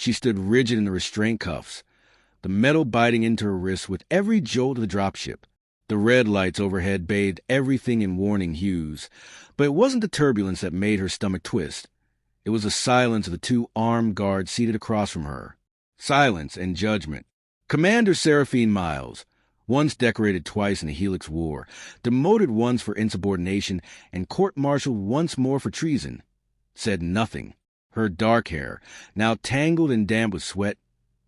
She stood rigid in the restraint cuffs, the metal biting into her wrists with every jolt of the dropship. The red lights overhead bathed everything in warning hues, but it wasn't the turbulence that made her stomach twist. It was the silence of the two armed guards seated across from her. Silence and judgment. Commander Seraphine Miles, once decorated twice in the Helix War, demoted once for insubordination, and court-martialed once more for treason, said nothing. Her dark hair, now tangled and damp with sweat,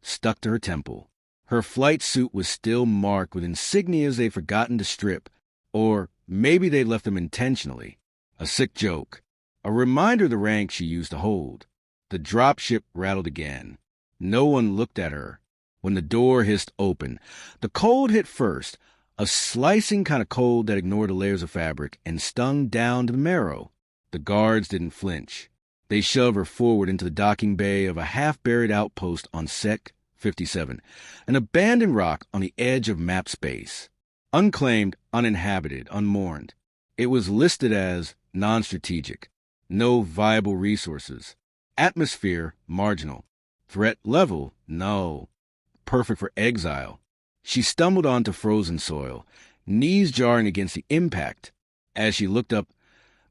stuck to her temple. Her flight suit was still marked with insignias they'd forgotten to strip, or maybe they'd left them intentionally. A sick joke. A reminder of the rank she used to hold. The dropship rattled again. No one looked at her. When the door hissed open, the cold hit first, a slicing kind of cold that ignored the layers of fabric and stung down to the marrow. The guards didn't flinch. They shoved her forward into the docking bay of a half-buried outpost on Sec 57, an abandoned rock on the edge of map space. Unclaimed, uninhabited, unmourned. It was listed as non-strategic. No viable resources. Atmosphere, marginal. Threat level, no. Perfect for exile. She stumbled onto frozen soil, knees jarring against the impact. As she looked up,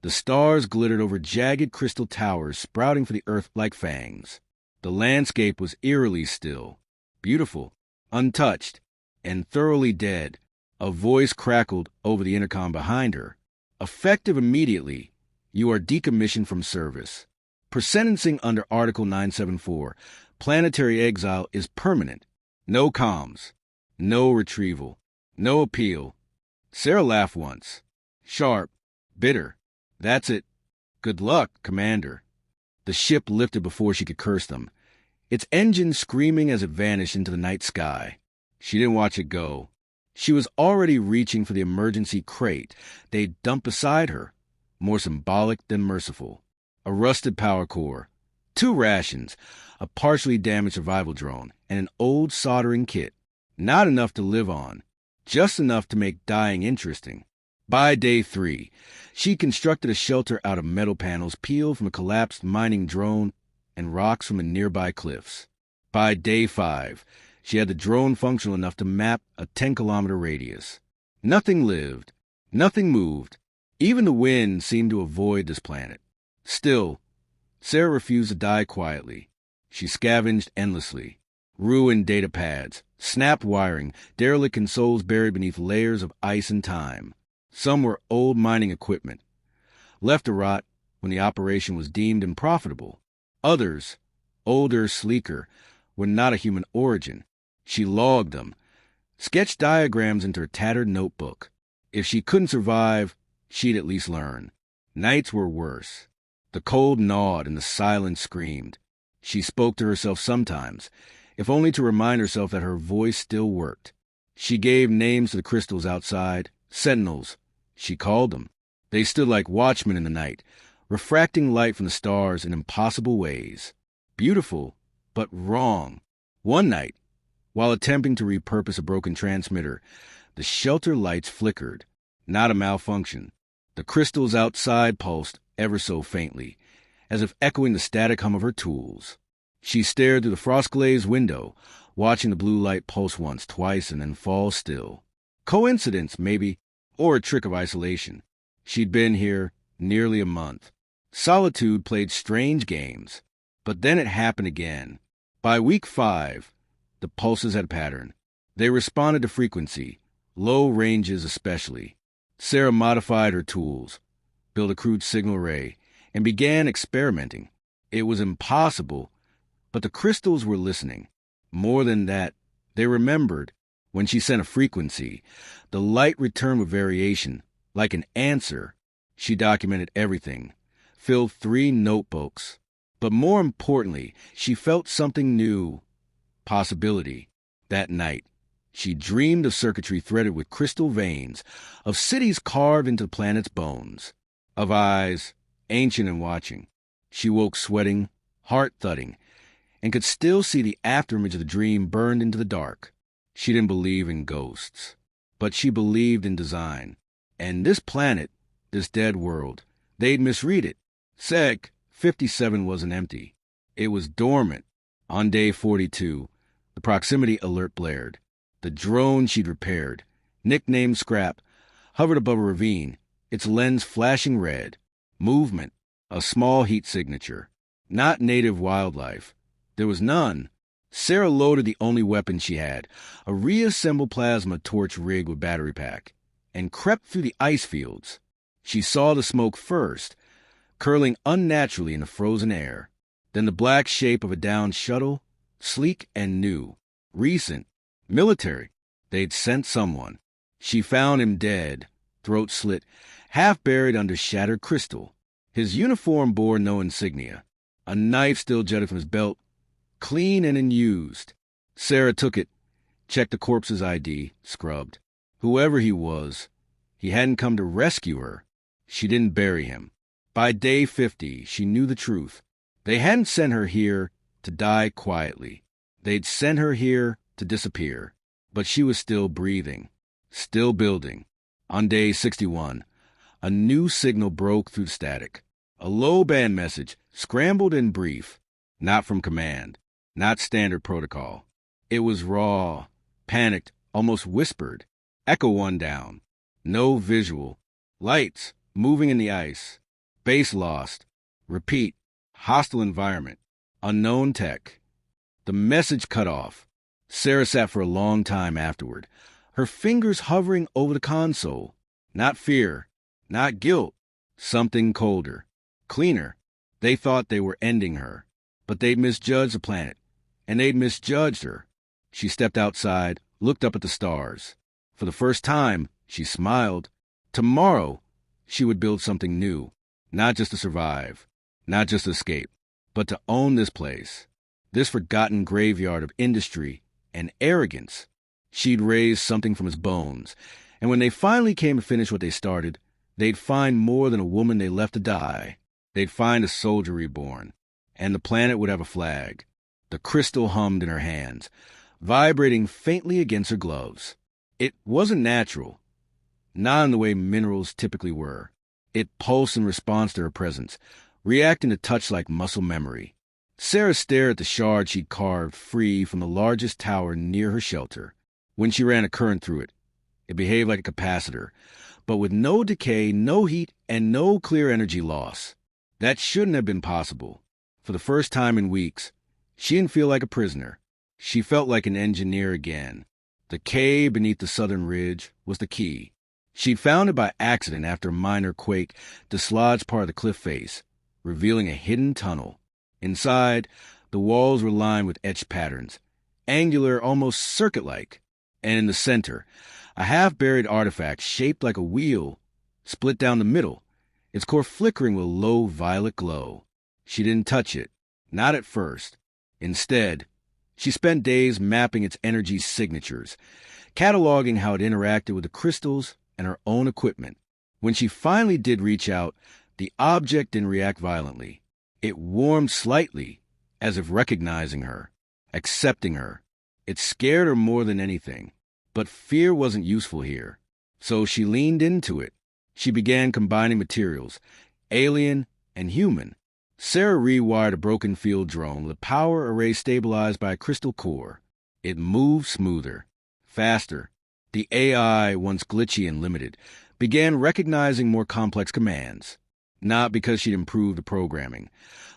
the stars glittered over jagged crystal towers sprouting from the earth like fangs. The landscape was eerily still, beautiful, untouched, and thoroughly dead. A voice crackled over the intercom behind her. Effective immediately, you are decommissioned from service. Persentencing under Article 974, planetary exile is permanent. No comms, no retrieval, no appeal. Sarah laughed once. Sharp, bitter. That's it. Good luck, Commander. The ship lifted before she could curse them, its engine screaming as it vanished into the night sky. She didn't watch it go. She was already reaching for the emergency crate they'd dumped beside her, more symbolic than merciful. A rusted power core, 2 rations, a partially damaged survival drone, and an old soldering kit. Not enough to live on, just enough to make dying interesting. By day 3, she constructed a shelter out of metal panels peeled from a collapsed mining drone and rocks from the nearby cliffs. By day 5, she had the drone functional enough to map a 10-kilometer radius. Nothing lived. Nothing moved. Even the wind seemed to avoid this planet. Still, Sarah refused to die quietly. She scavenged endlessly. Ruined data pads, snapped wiring, derelict consoles buried beneath layers of ice and time. Some were old mining equipment, left to rot when the operation was deemed unprofitable. Others, older, sleeker, were not of human origin. She logged them, sketched diagrams into her tattered notebook. If she couldn't survive, she'd at least learn. Nights were worse. The cold gnawed and the silence screamed. She spoke to herself sometimes, if only to remind herself that her voice still worked. She gave names to the crystals outside, sentinels, she called them. They stood like watchmen in the night, refracting light from the stars in impossible ways. Beautiful, but wrong. One night, while attempting to repurpose a broken transmitter, the shelter lights flickered. Not a malfunction. The crystals outside pulsed ever so faintly, as if echoing the static hum of her tools. She stared through the frost-glazed window, watching the blue light pulse once, twice, and then fall still. Coincidence, maybe, or a trick of isolation. She'd been here nearly a month. Solitude played strange games, but then it happened again. By week 5, the pulses had a pattern. They responded to frequency, low ranges especially. Sarah modified her tools, built a crude signal array, and began experimenting. It was impossible, but the crystals were listening. More than that, they remembered. When she sent a frequency, the light returned with variation, like an answer. She documented everything, filled 3 notebooks. But more importantly, she felt something new. Possibility. That night, she dreamed of circuitry threaded with crystal veins, of cities carved into the planet's bones, of eyes, ancient and watching. She woke sweating, heart thudding, and could still see the afterimage of the dream burned into the dark. She didn't believe in ghosts, but she believed in design. And this planet, this dead world, they'd misread it. Sec 57 wasn't empty. It was dormant, On day 42, the proximity alert blared. The drone she'd repaired, nicknamed Scrap, hovered above a ravine, its lens flashing red. Movement, a small heat signature. Not native wildlife. There was none. Sarah loaded the only weapon she had, a reassembled plasma torch rig with battery pack, and crept through the ice fields. She saw the smoke first, curling unnaturally in the frozen air. Then the black shape of a downed shuttle, sleek and new, recent, military. They'd sent someone. She found him dead, throat slit, half buried under shattered crystal. His uniform bore no insignia. A knife still jutted from his belt, clean and unused. Sarah took it, checked the corpse's ID, scrubbed. Whoever he was, he hadn't come to rescue her. She didn't bury him. By day 50, she knew the truth. They hadn't sent her here to die quietly. They'd sent her here to disappear. But she was still breathing, still building. On day 61, a new signal broke through the static. A low band message, scrambled and brief. Not from command, not standard protocol. It was raw, panicked, almost whispered. Echo 1 down. No visual. Lights moving in the ice. Base lost. Repeat. Hostile environment. Unknown tech. The message cut off. Sarah sat for a long time afterward, her fingers hovering over the console. Not fear, not guilt. Something colder, cleaner. They thought they were ending her, but they'd misjudged the planet, and they'd misjudged her. She stepped outside, looked up at the stars. For the first time, she smiled. Tomorrow, she would build something new, not just to survive, not just to escape, but to own this place, this forgotten graveyard of industry and arrogance. She'd raise something from its bones, and when they finally came to finish what they started, they'd find more than a woman they left to die. They'd find a soldier reborn, and the planet would have a flag. The crystal hummed in her hands, vibrating faintly against her gloves. It wasn't natural, not in the way minerals typically were. It pulsed in response to her presence, reacting to touch like muscle memory. Sarah stared at the shard she'd carved free from the largest tower near her shelter. When she ran a current through it, it behaved like a capacitor, but with no decay, no heat, and no clear energy loss. That shouldn't have been possible. For the first time in weeks, she didn't feel like a prisoner. She felt like an engineer again. The cave beneath the southern ridge was the key. She'd found it by accident after a minor quake dislodged part of the cliff face, revealing a hidden tunnel. Inside, the walls were lined with etched patterns, angular, almost circuit-like. And in the center, a half-buried artifact shaped like a wheel, split down the middle, its core flickering with a low violet glow. She didn't touch it, not at first. Instead, she spent days mapping its energy signatures, cataloging how it interacted with the crystals and her own equipment. When she finally did reach out, the object didn't react violently. It warmed slightly, as if recognizing her, accepting her. It scared her more than anything. But fear wasn't useful here. So she leaned into it. She began combining materials, alien and human. Sarah rewired a broken field drone with a power array stabilized by a crystal core. It moved smoother, faster. The AI, once glitchy and limited, began recognizing more complex commands. Not because she'd improved the programming,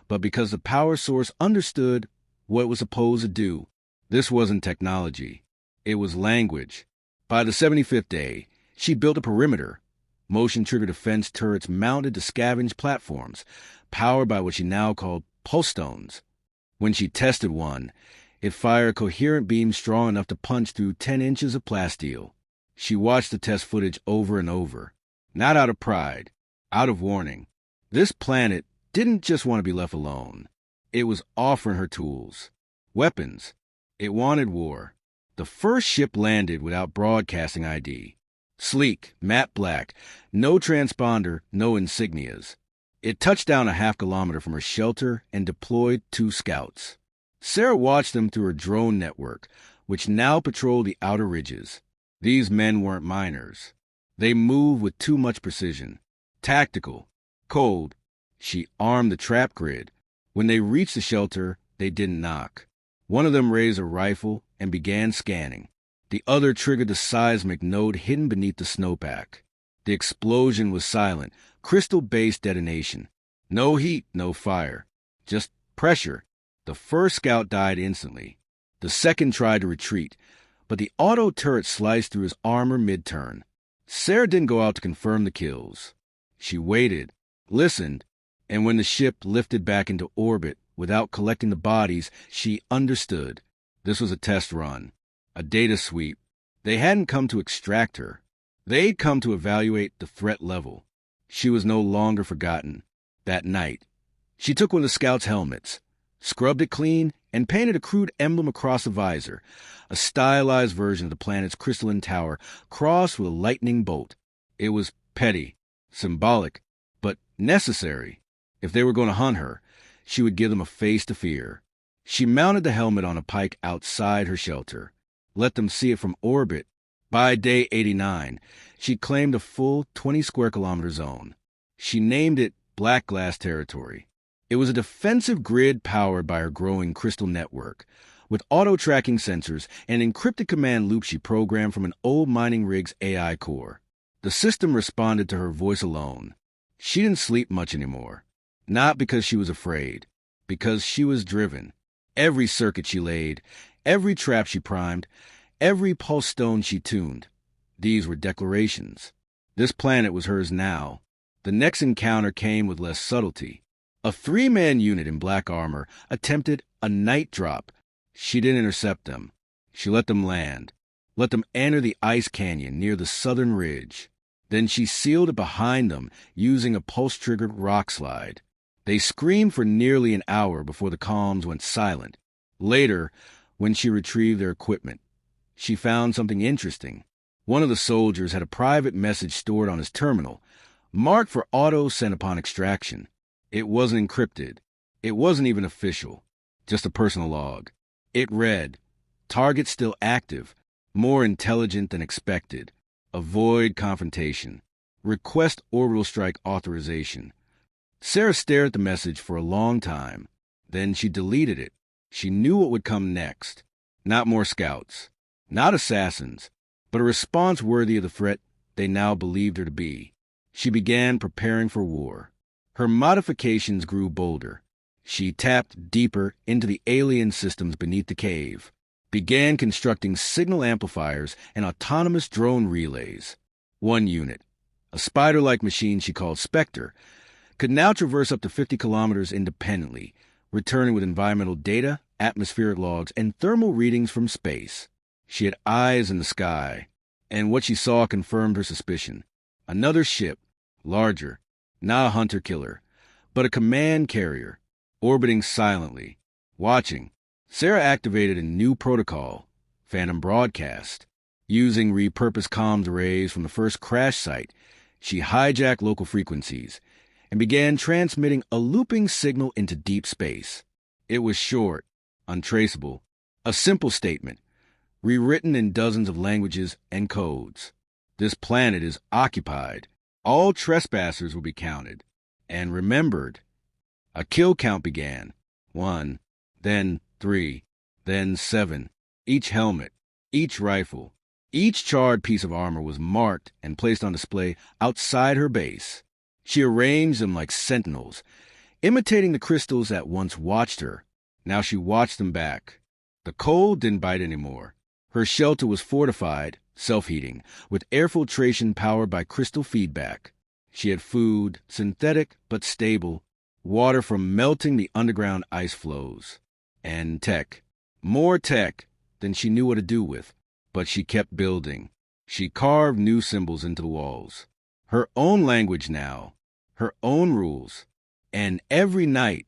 but because the power source understood what it was supposed to do. This wasn't technology. It was language. By the 75th day, she built a perimeter, motion-trigger defense turrets mounted to scavenge platforms, powered by what she now called pulse stones. When she tested one, it fired a coherent beam strong enough to punch through 10 inches of plasteel. She watched the test footage over and over, not out of pride, out of warning. This planet didn't just want to be left alone. It was offering her tools, weapons. It wanted war. The first ship landed without broadcasting ID. Sleek, matte black, no transponder, no insignias. It touched down a half-kilometer from her shelter and deployed 2 scouts. Sarah watched them through her drone network, which now patrolled the outer ridges. These men weren't miners. They moved with too much precision. Tactical. Cold. She armed the trap grid. When they reached the shelter, they didn't knock. One of them raised a rifle and began scanning. The other triggered the seismic node hidden beneath the snowpack. The explosion was silent, crystal-based detonation. No heat, no fire. Just pressure. The first scout died instantly. The second tried to retreat, but the auto turret sliced through his armor mid-turn. Sarah didn't go out to confirm the kills. She waited, listened, and when the ship lifted back into orbit without collecting the bodies, she understood. This was a test run, a data sweep. They hadn't come to extract her. They'd come to evaluate the threat level. She was no longer forgotten. That night, she took one of the scouts' helmets, scrubbed it clean, and painted a crude emblem across the visor, a stylized version of the planet's crystalline tower crossed with a lightning bolt. It was petty, symbolic, but necessary. If they were going to hunt her, she would give them a face to fear. She mounted the helmet on a pike outside her shelter, let them see it from orbit. By day 89, she claimed a full 20 square kilometer zone. She named it Black Glass Territory. It was a defensive grid powered by her growing crystal network, with auto-tracking sensors and encrypted command loops she programmed from an old mining rig's AI core. The system responded to her voice alone. She didn't sleep much anymore. Not because she was afraid, because she was driven. Every circuit she laid, every trap she primed, every pulse stone she tuned. These were declarations. This planet was hers now. The next encounter came with less subtlety. A 3-man unit in black armor attempted a night drop. She didn't intercept them. She let them land, let them enter the ice canyon near the southern ridge. Then she sealed it behind them using a pulse-triggered rock slide. They screamed for nearly an hour before the comms went silent. Later, when she retrieved their equipment, she found something interesting. One of the soldiers had a private message stored on his terminal, marked for auto sent upon extraction. It wasn't encrypted. It wasn't even official. Just a personal log. It read, "Target still active, more intelligent than expected. Avoid confrontation. Request orbital strike authorization." Sarah stared at the message for a long time. Then she deleted it. She knew what would come next. Not more scouts. Not assassins. But a response worthy of the threat they now believed her to be. She began preparing for war. Her modifications grew bolder. She tapped deeper into the alien systems beneath the cave, began constructing signal amplifiers and autonomous drone relays. One unit, a spider-like machine she called Spectre, could now traverse up to 50 kilometers independently, returning with environmental data, atmospheric logs, and thermal readings from space. She had eyes in the sky, and what she saw confirmed her suspicion. Another ship, larger, not a hunter-killer, but a command carrier, orbiting silently, watching. Sarah activated a new protocol, Phantom Broadcast. Using repurposed comms arrays from the first crash site, she hijacked local frequencies and began transmitting a looping signal into deep space. It was short, untraceable, a simple statement, rewritten in dozens of languages and codes. This planet is occupied. All trespassers will be counted and remembered. A kill count began. 1, then 3, then 7. Each helmet, each rifle, each charred piece of armor was marked and placed on display outside her base. She arranged them like sentinels, imitating the crystals that once watched her. Now she watched them back. The cold didn't bite anymore. Her shelter was fortified, self-heating, with air filtration powered by crystal feedback. She had food, synthetic but stable, water from melting the underground ice flows, and tech. More tech than she knew what to do with, but she kept building. She carved new symbols into the walls. Her own language now, her own rules. And every night,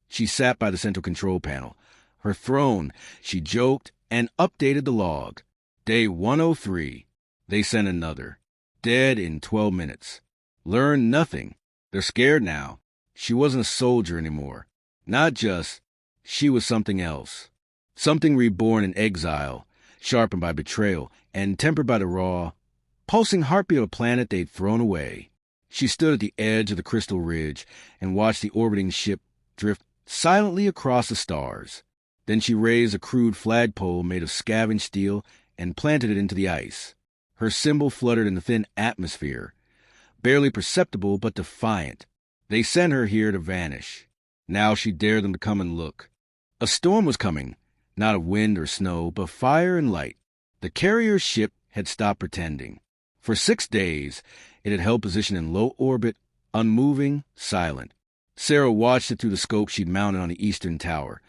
she sat by the central control panel. Her throne, she joked and updated the log. Day 103, they sent another. Dead in 12 minutes. Learned nothing. They're scared now. She wasn't a soldier anymore. Not just, she was something else. Something reborn in exile, sharpened by betrayal, and tempered by the raw, pulsing heartbeat of a planet they'd thrown away. She stood at the edge of the crystal ridge and watched the orbiting ship drift silently across the stars. Then she raised a crude flagpole made of scavenged steel and planted it into the ice. Her symbol fluttered in the thin atmosphere, barely perceptible but defiant. They sent her here to vanish. Now she dared them to come and look. A storm was coming, not of wind or snow, but fire and light. The carrier ship had stopped pretending. For 6 days, it had held position in low orbit, unmoving, silent. Sarah watched it through the scope she'd mounted on the eastern tower,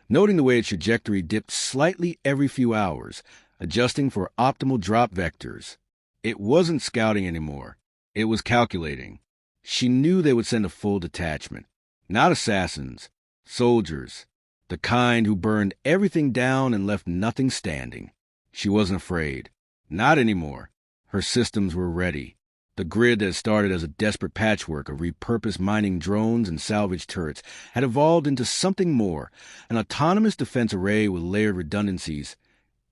noting the way its trajectory dipped slightly every few hours, adjusting for optimal drop vectors. It wasn't scouting anymore. It was calculating. She knew they would send a full detachment. Not assassins, soldiers, the kind who burned everything down and left nothing standing. She wasn't afraid. Not anymore. Her systems were ready. The grid that started as a desperate patchwork of repurposed mining drones and salvage turrets had evolved into something more, an autonomous defense array with layered redundancies,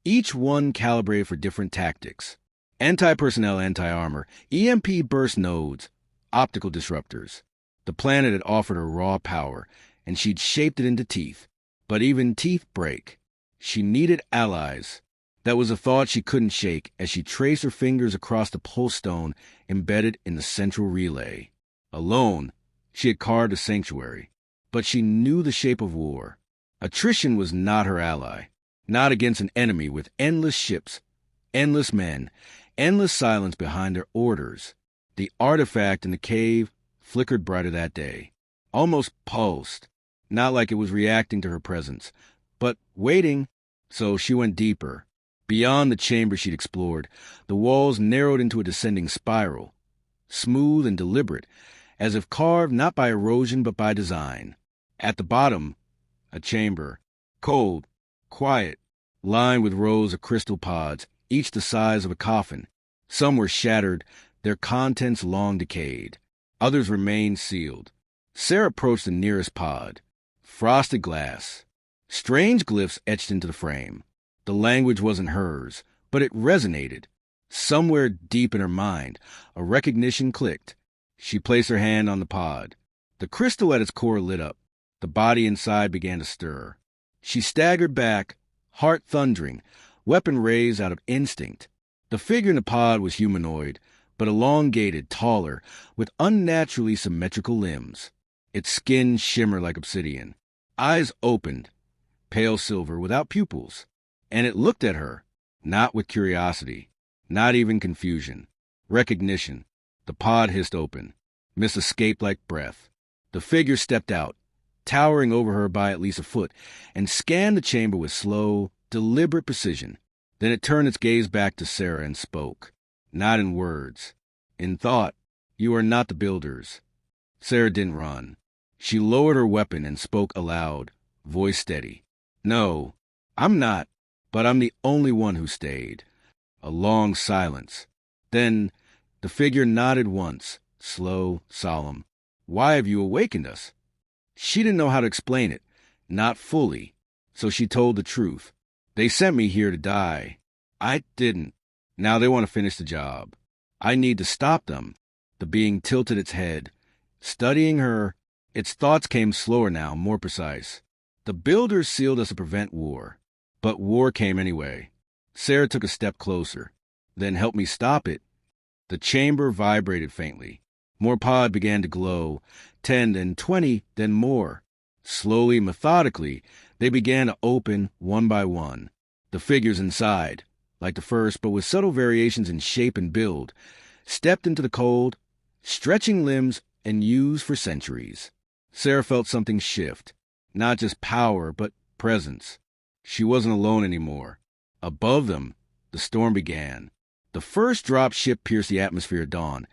each one calibrated for different tactics. Anti-personnel, anti-armor, EMP burst nodes, optical disruptors. The planet had offered her raw power, and she'd shaped it into teeth. But even teeth break. She needed allies. That was a thought she couldn't shake as she traced her fingers across the pulse stone embedded in the central relay. Alone, she had carved a sanctuary, but she knew the shape of war. Attrition was not her ally, not against an enemy with endless ships, endless men, endless silence behind their orders. The artifact in the cave flickered brighter that day, almost pulsed, not like it was reacting to her presence, but waiting. So she went deeper. Beyond the chamber she'd explored, the walls narrowed into a descending spiral, smooth and deliberate, as if carved not by erosion but by design. At the bottom, a chamber, cold, quiet, lined with rows of crystal pods, each the size of a coffin. Some were shattered, their contents long decayed. Others remained sealed. Sarah approached the nearest pod. Frosted glass. Strange glyphs etched into the frame. The language wasn't hers, but it resonated. Somewhere deep in her mind, a recognition clicked. She placed her hand on the pod. The crystal at its core lit up. The body inside began to stir. She staggered back, heart thundering, weapon raised out of instinct. The figure in the pod was humanoid, but elongated, taller, with unnaturally symmetrical limbs. Its skin shimmered like obsidian. Eyes opened, pale silver, without pupils. And it looked at her, not with curiosity, not even confusion. Recognition. The pod hissed open. Mist escaped like breath. The figure stepped out, towering over her by at least a foot, and scanned the chamber with slow, deliberate precision. Then it turned its gaze back to Sarah and spoke, not in words, in thought. "You are not the builders." Sarah didn't run. She lowered her weapon and spoke aloud, voice steady. "No, I'm not, but I'm the only one who stayed." A long silence. Then the figure nodded once, slow, solemn. "Why have you awakened us?" She didn't know how to explain it, not fully, so she told the truth. "They sent me here to die." "I didn't. Now they want to finish the job. I need to stop them." The being tilted its head, studying her. Its thoughts came slower now, more precise. "The builders sealed us to prevent war. But war came anyway." Sarah took a step closer. "Then help me stop it." The chamber vibrated faintly. More pods began to glow, 10, then 20, then more. Slowly, methodically, they began to open one by one. The figures inside, like the first, but with subtle variations in shape and build, stepped into the cold, stretching limbs and used for centuries. Sarah felt something shift. Not just power, but presence. She wasn't alone anymore. Above them, the storm began. The first drop ship pierced the atmosphere at dawn,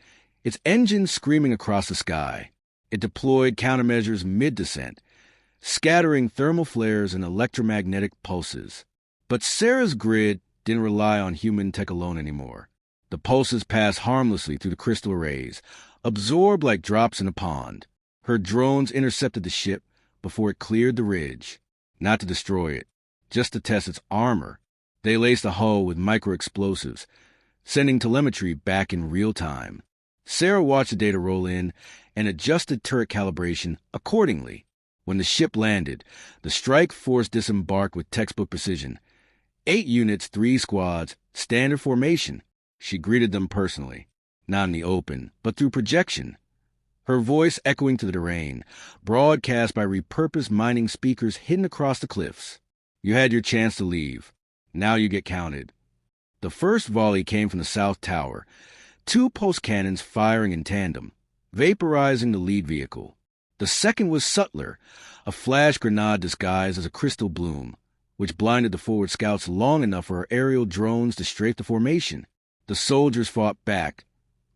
its engines screaming across the sky. It deployed countermeasures mid-descent, scattering thermal flares and electromagnetic pulses. But Sarah's grid didn't rely on human tech alone anymore. The pulses passed harmlessly through the crystal arrays, absorbed like drops in a pond. Her drones intercepted the ship before it cleared the ridge, not to destroy it, just to test its armor. They laced the hull with micro-explosives, sending telemetry back in real time. Sarah watched the data roll in and adjusted turret calibration accordingly. When the ship landed, the strike force disembarked with textbook precision. 8 units, 3 squads, standard formation. She greeted them personally, not in the open, but through projection. Her voice echoing to the terrain, broadcast by repurposed mining speakers hidden across the cliffs. You had your chance to leave. Now you get counted. The first volley came from the south tower, 2 post cannons firing in tandem, vaporizing the lead vehicle. The second was subtler, a flash grenade disguised as a crystal bloom, which blinded the forward scouts long enough for our aerial drones to strafe the formation. The soldiers fought back,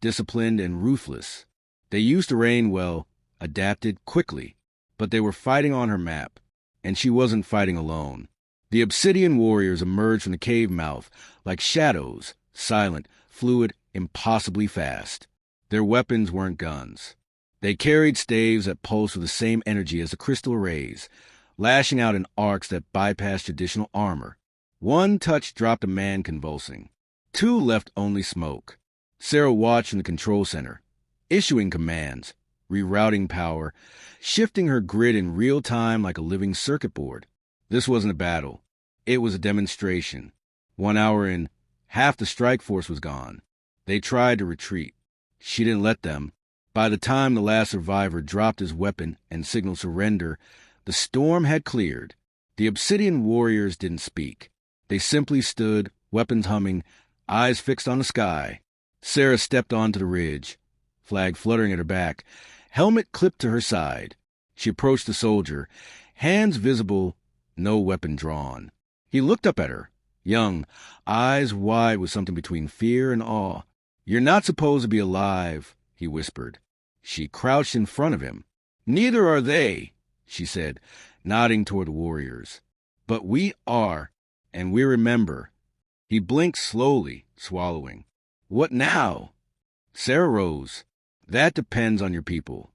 disciplined and ruthless. They used terrain well, adapted quickly, but they were fighting on her map, and she wasn't fighting alone. The Obsidian warriors emerged from the cave mouth like shadows, silent, fluid, impossibly fast. Their weapons weren't guns. They carried staves that pulsed with the same energy as the crystal arrays, lashing out in arcs that bypassed traditional armor. 1 touch dropped a man convulsing. 2 left only smoke. Sarah watched from the control center, issuing commands, rerouting power, shifting her grid in real time like a living circuit board. This wasn't a battle. It was a demonstration. 1 hour in, half the strike force was gone. They tried to retreat. She didn't let them. By the time the last survivor dropped his weapon and signaled surrender, the storm had cleared. The Obsidian warriors didn't speak. They simply stood, weapons humming, eyes fixed on the sky. Sarah stepped onto the ridge, flag fluttering at her back, helmet clipped to her side. She approached the soldier, hands visible, no weapon drawn. He looked up at her, young, eyes wide with something between fear and awe. "You're not supposed to be alive," he whispered. She crouched in front of him. "Neither are they," she said, nodding toward the warriors. "But we are, and we remember." He blinked slowly, swallowing. "What now?" Sarah rose. "That depends on your people."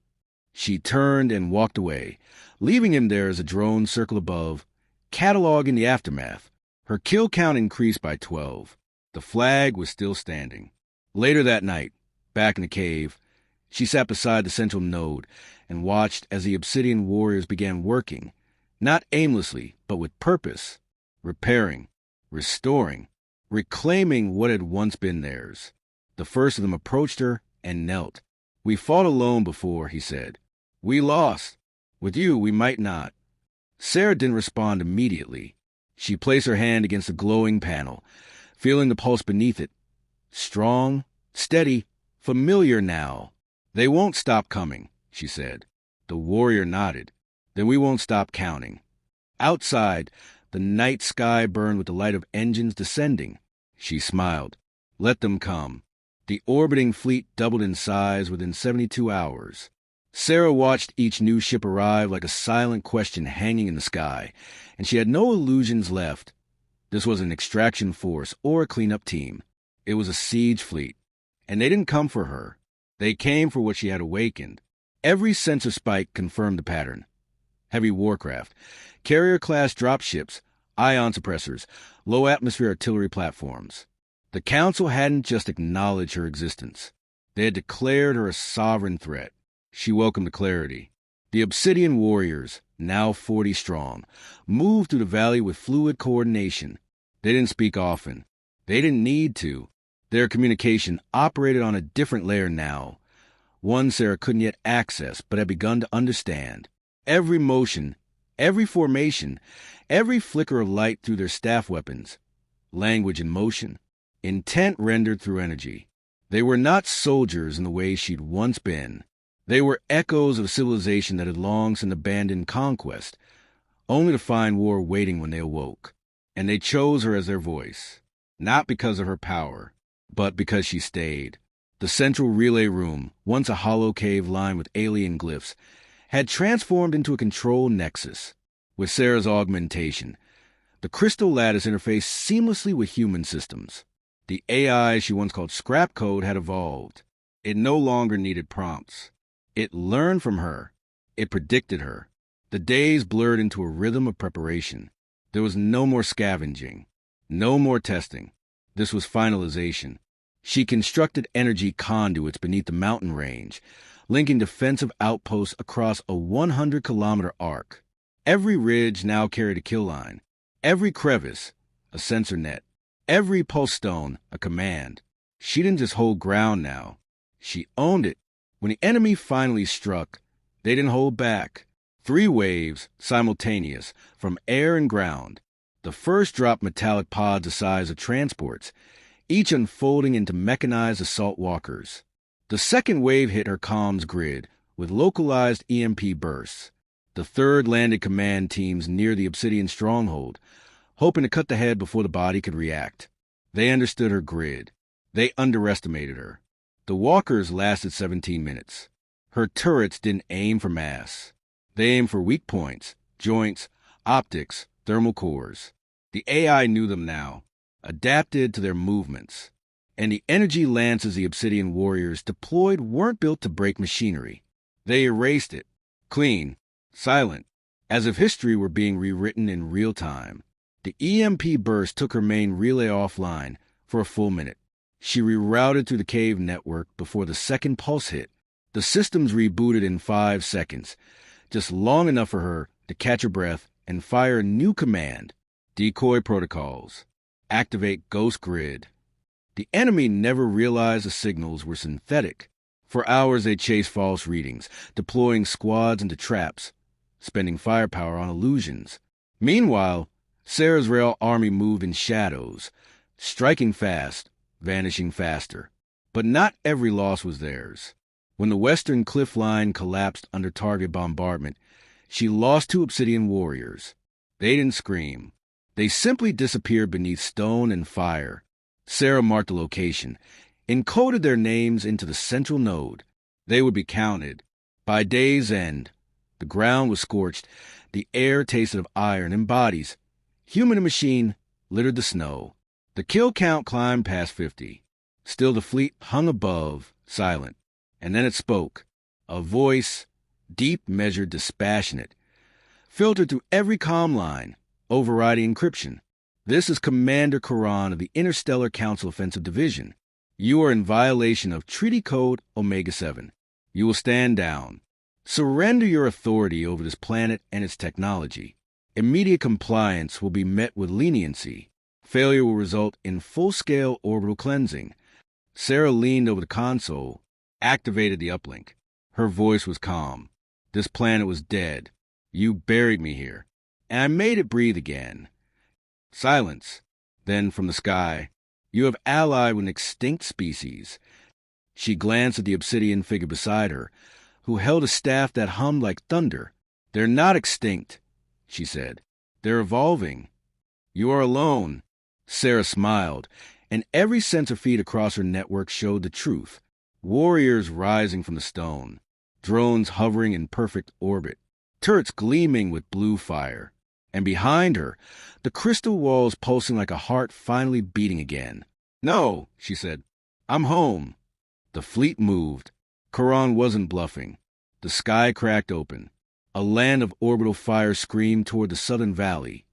She turned and walked away, leaving him there as a drone circled above, cataloging the aftermath. Her kill count increased by 12. The flag was still standing. Later that night, back in the cave, she sat beside the central node and watched as the Obsidian warriors began working, not aimlessly, but with purpose, repairing, restoring, reclaiming what had once been theirs. The first of them approached her and knelt. "We fought alone before," he said. "We lost. With you, we might not." Sarah didn't respond immediately. She placed her hand against the glowing panel, feeling the pulse beneath it. Strong, steady, familiar now. "They won't stop coming," she said. The warrior nodded. "Then we won't stop counting." Outside, the night sky burned with the light of engines descending. She smiled. "Let them come." The orbiting fleet doubled in size within 72 hours. Sarah watched each new ship arrive like a silent question hanging in the sky, and she had no illusions left. This was an extraction force or a cleanup team. It was a siege fleet, and they didn't come for her. They came for what she had awakened. Every sensor spike confirmed the pattern. Heavy warcraft, carrier-class dropships, ion suppressors, low-atmosphere artillery platforms. The Council hadn't just acknowledged her existence. They had declared her a sovereign threat. She welcomed the clarity. The Obsidian warriors, now 40 strong, moved through the valley with fluid coordination. They didn't speak often. They didn't need to. Their communication operated on a different layer now, one Sarah couldn't yet access but had begun to understand. Every motion, every formation, every flicker of light through their staff weapons, language in motion, intent rendered through energy. They were not soldiers in the way she'd once been. They were echoes of civilization that had long since abandoned conquest, only to find war waiting when they awoke. And they chose her as their voice, not because of her power, but because she stayed. The central relay room, once a hollow cave lined with alien glyphs, had transformed into a control nexus. With Sarah's augmentation, the crystal lattice interfaced seamlessly with human systems. The AI she once called scrap code had evolved. It no longer needed prompts. It learned from her. It predicted her. The days blurred into a rhythm of preparation. There was no more scavenging, no more testing. This was finalization. She constructed energy conduits beneath the mountain range, linking defensive outposts across a 100-kilometer arc. Every ridge now carried a kill line, every crevice a sensor net, every post stone a command. She didn't just hold ground now. She owned it. When the enemy finally struck, they didn't hold back. 3 waves, simultaneous, from air and ground. The first dropped metallic pods the size of transports, each unfolding into mechanized assault walkers. The second wave hit her comms grid with localized EMP bursts. The third landed command teams near the Obsidian stronghold, hoping to cut the head before the body could react. They understood her grid. They underestimated her. The walkers lasted 17 minutes. Her turrets didn't aim for mass. They aimed for weak points, joints, optics, thermal cores. The AI knew them now, adapted to their movements. And the energy lances the Obsidian warriors deployed weren't built to break machinery. They erased it, clean, silent, as if history were being rewritten in real time. The EMP burst took her main relay offline for a full minute. She rerouted through the cave network before the second pulse hit. The systems rebooted in 5 seconds, just long enough for her to catch her breath and fire a new command. Decoy protocols. Activate Ghost Grid. The enemy never realized the signals were synthetic. For hours they chased false readings, deploying squads into traps, spending firepower on illusions. Meanwhile, Sarah's rail army moved in shadows, striking fast, vanishing faster. But not every loss was theirs. When the western cliff line collapsed under target bombardment, she lost 2 Obsidian warriors. They didn't scream. They simply disappeared beneath stone and fire. Sarah marked the location, encoded their names into the central node. They would be counted. By day's end, the ground was scorched, the air tasted of iron and bodies. Human and machine littered the snow. The kill count climbed past 50. Still the fleet hung above, silent. And then it spoke. A voice, deep, measured, dispassionate, filtered through every comm line, overriding encryption. This is Commander Karan of the Interstellar Council Offensive Division. You are in violation of Treaty Code Omega-7. You will stand down. Surrender your authority over this planet and its technology. Immediate compliance will be met with leniency. Failure will result in full-scale orbital cleansing. Sarah leaned over the console, activated the uplink. Her voice was calm. This planet was dead. You buried me here, and I made it breathe again. Silence. Then from the sky, you have allied with an extinct species. She glanced at the obsidian figure beside her, who held a staff that hummed like thunder. They're not extinct, she said. They're evolving. You are alone. Sarah smiled, and every sensor feed across her network showed the truth. Warriors rising from the stone, drones hovering in perfect orbit, turrets gleaming with blue fire. And behind her, the crystal walls pulsing like a heart finally beating again. No, she said. I'm home. The fleet moved. Karan wasn't bluffing. The sky cracked open. A land of orbital fire screamed toward the southern valley.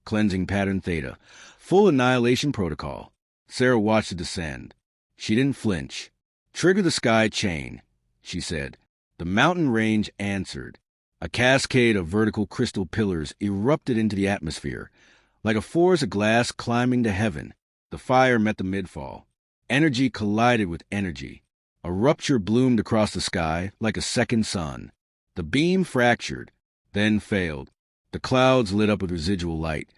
Cleansing pattern theta. Full annihilation protocol. Sarah watched it descend. She didn't flinch. Trigger the sky chain, she said. The mountain range answered. A cascade of vertical crystal pillars erupted into the atmosphere, like a forest of glass climbing to heaven. The fire met the midfall. Energy collided with energy. A rupture bloomed across the sky like a second sun. The beam fractured, then failed. The clouds lit up with residual light,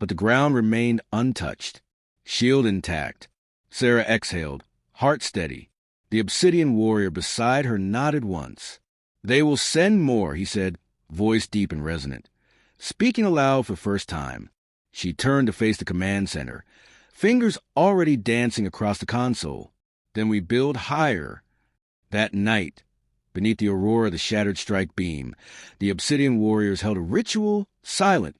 but the ground remained untouched. Shield intact. Sarah exhaled, heart steady. The obsidian warrior beside her nodded once. They will send more, he said, voice deep and resonant. Speaking aloud for the first time, she turned to face the command center, fingers already dancing across the console. Then we build higher. That night, beneath the aurora of the shattered strike beam, the obsidian warriors held a ritual, silent,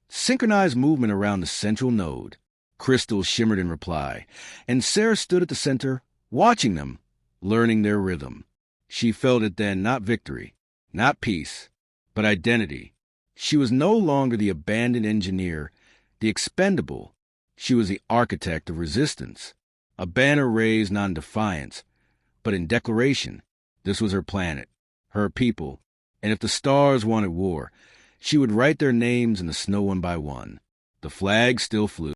synchronized movement around the central node. Crystals shimmered in reply, and Sarah stood at the center, watching them, learning their rhythm. She felt it then, not victory, not peace, but identity. She was no longer the abandoned engineer, the expendable. She was the architect of resistance, a banner raised not in defiance, but in declaration. This was her planet, her people, and if the stars wanted war, she would write their names in the snow one by one. The flag still flew.